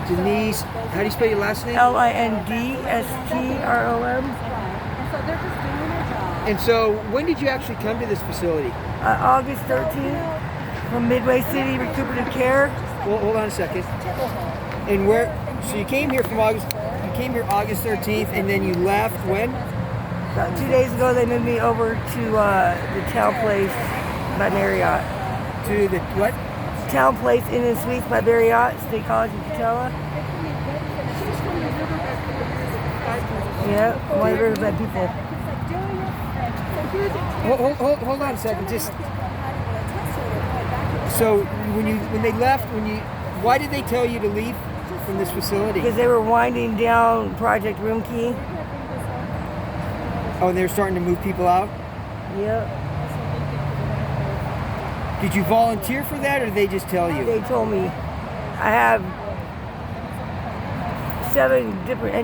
Denise, how do you spell your last name? Lindstrom. And so, when did you actually come to this facility? August 13th from Midway City Recuperative Care. Well, hold on a second. And where? So you came here from August. You came here August 13th, and then you left when? About 2 days ago, they moved me over to the Town Place by Marriott. To the what? Town Place Inn and Suites by Marriott, State College in Catella. Yeah, one of the Riverbed people. Hold on a second. Just so when they left, why did they tell you to leave from this facility? Because they were winding down Project Room Key. Oh, and they were starting to move people out? Yep. Did you volunteer for that, or did they just tell you? They told me. I have 3 different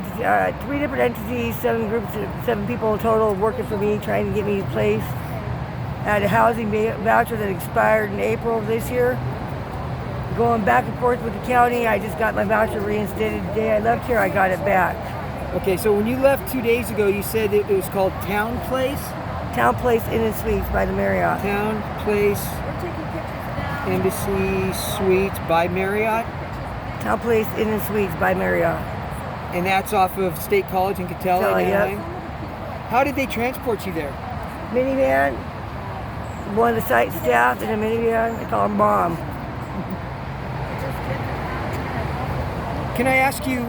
entities, 7 groups, 7 people total working for me, trying to get me placed. I had a housing voucher that expired in April of this year. Going back and forth with the county, I just got my voucher reinstated the day I left here. I got it back. Okay, so when you left 2 days ago, you said it was called Town Place? Town Place Inn and Suites by the Marriott. Town Place Embassy Suites by Marriott? Town Place Inn and Suites by Marriott. And that's off of State College in Catella, Anaheim? Yep. How did they transport you there? Minivan, one of the site staff in a minivan. They call them Mom. Can I ask you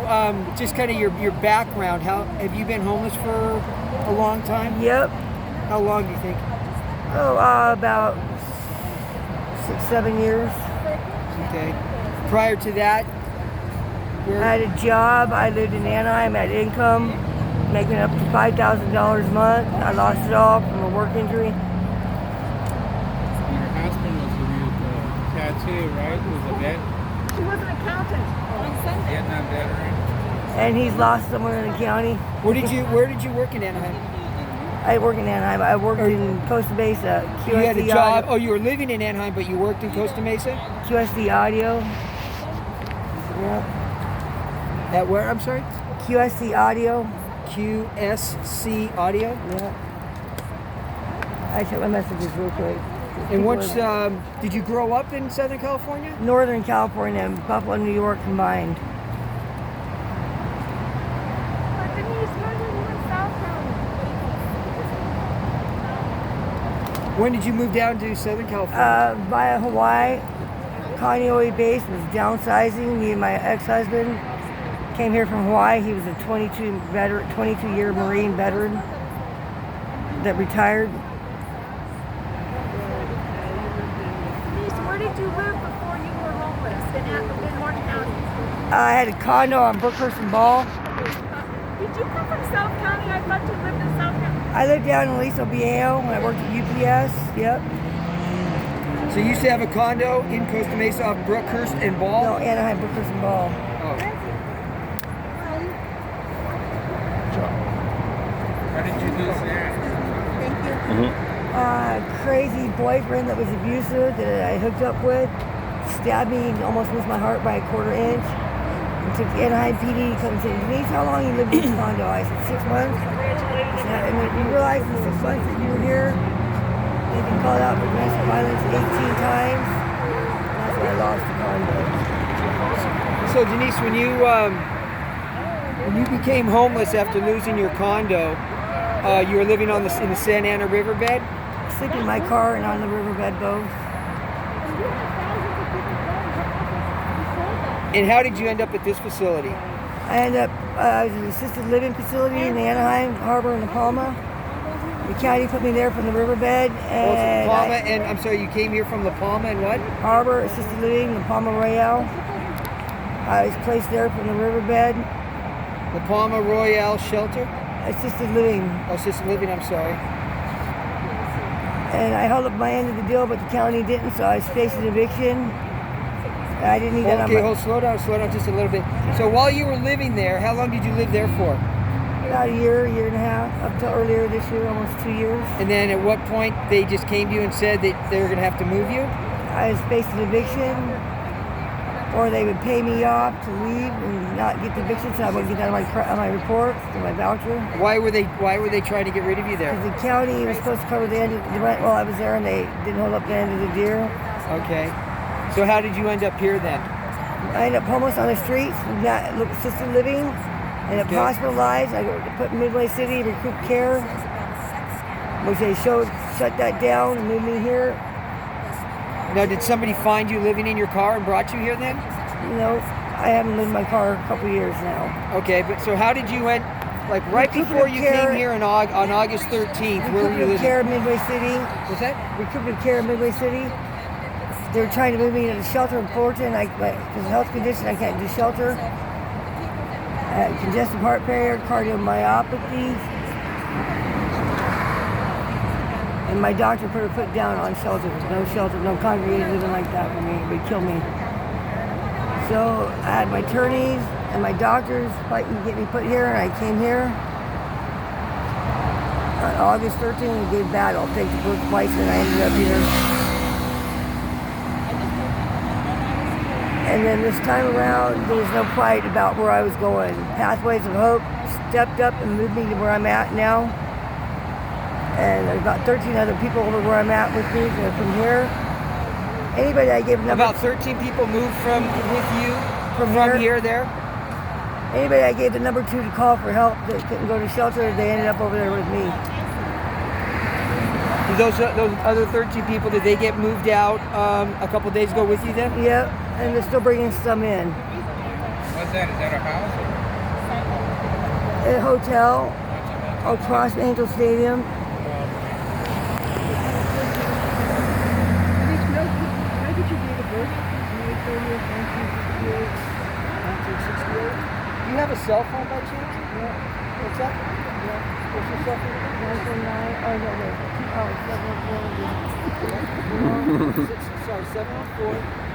just kind of your background? How have you been homeless for a long time? Yep. How long do you think? Oh, about 6-7 years. Okay. Prior to that, I had a job. I lived in Anaheim, had income, making up to $5,000 a month. I lost it all from a work injury. Your husband was with tattoo, right? He was a vet? She was an accountant. Vietnam veteran. And he's lost somewhere in the county. where did you work in Anaheim? I work in Anaheim. I worked in Costa Mesa. QSD You had a job. Audio. Oh, you were living in Anaheim, but you worked in Costa Mesa? QSD Audio. Yep. At where? I'm sorry? QSC Audio. QSC Audio? Yeah. I check my messages real quick. And what's, did you grow up in Southern California? Northern California and Buffalo, New York combined. When did you move down to Southern Callifronia? Via Hawaii. Kaneohe base was downsizing. Me and my ex-husband came here from Hawaii. He was a 22-year Marine veteran that retired. Where did you live before you were homeless in Martin County? I had a condo on Brookhurst and Ball. Did you come from South County? I thought you lived in South County. I lived down in Aliso Viejo when I worked at UPS. Yep. So you used to have a condo in Costa Mesa off Brookhurst and Ball? No, Anaheim, Brookhurst and Ball. Oh. How did you lose that? Thank you. Crazy boyfriend that was abusive that I hooked up with stabbed me and almost missed my heart by a 1/4 inch. And took the Anaheim PD to come and say, Denise, how long you lived in this condo? I said, 6 months. And when you realize in 6 months that you were here, they've been called out for domestic violence 18 times. And that's when I lost the condo. So Denise, when you became homeless after losing your condo, you were living in the Santa Ana riverbed? Sleep in my car and on the riverbed both. And how did you end up at this facility? I ended up, I was in an assisted living facility in the Anaheim Harbor in La Palma. The county put me there from the riverbed. And La Palma, and I'm sorry, you came here from La Palma and what? Harbor, assisted living, La Palma Royale. I was placed there from the riverbed. La Palma Royale Shelter? Assisted living. Oh, assisted living, I'm sorry. And I held up my end of the deal, but the county didn't, so I was facing eviction. I didn't even. Okay, slow down just a little bit. So while you were living there, how long did you live there for? About a year and a half, up to earlier this year, almost 2 years. And then at what point they just came to you and said that they were going to have to move you? I was facing eviction. or they would pay me off to leave and not get the eviction, so I wouldn't get that on my report, on my voucher. Why were they trying to get rid of you there? Because the county was supposed to cover the end of the rent while I was there, and they didn't hold up the end of the deal. Okay. So how did you end up here then? I ended up homeless on the streets, not assisted living, ended up hospitalized. I got put in Midway City, recruit care, which they shut that down and moved me here. Now, did somebody find you living in your car and brought you here then? No, I haven't lived in my car a couple years now. Okay, but so how did you end, like right before you came here on August 13th, where were you living? Care in Midway City. What's that? Recruitment care in Midway City. They were trying to move me to the shelter in Fullerton. Because of health condition, I can't do shelter. I had congestive heart failure, cardiomyopathy. And my doctor put her foot down on shelter. No no congregated living like that for me. It would kill me. So I had my attorneys and my doctors fighting to get me put here, and I came here. On August 13th, we gave battle. Take the book twice, and I ended up here. And then this time around, there was no fight about where I was going. Pathways of Hope stepped up and moved me to where I'm at now. And there's about 13 other people over where I'm at with me. They're from here. Anybody I gave a number... About 13 people moved with you from here there? Anybody I gave the number 2 to call for help that couldn't go to shelter, they ended up over there with me. Those other 13 people, did they get moved out a couple days ago with you then? Yep, and they're still bringing some in. What's that? Is that a house? A hotel across Angel Stadium. Do you have a cell phone by chance? Yeah. What's that? Yeah. What's your cell phone? 949. Sorry, 704.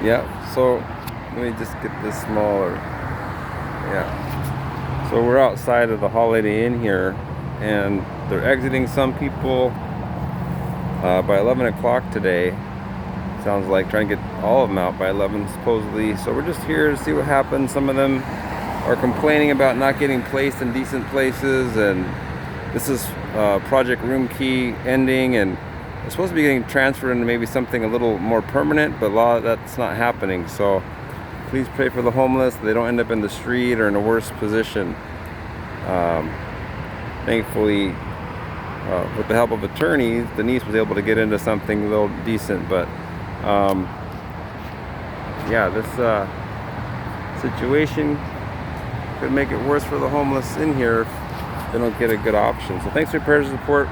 Yeah, so let me just get this smaller. Yeah. So we're outside of the Holiday Inn here, and they're exiting some people by 11 o'clock today. Sounds like trying to get all of them out by 11 supposedly. So we're just here to see what happens. Some of them are complaining about not getting placed in decent places, and this is Project Room Key ending, and they're supposed to be getting transferred into maybe something a little more permanent, but a lot of that's not happening. So please pray for the homeless, they don't end up in the street or in a worse position. Thankfully, with the help of attorneys, Denise was able to get into something a little decent, but yeah, this situation could make it worse for the homeless in here if they don't get a good option. So thanks for your prayers and support.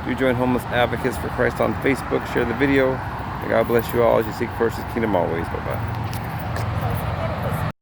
Do join Homeless Advocates for Christ on Facebook. Share the video. May God bless you all as you seek first His kingdom always. Bye-bye.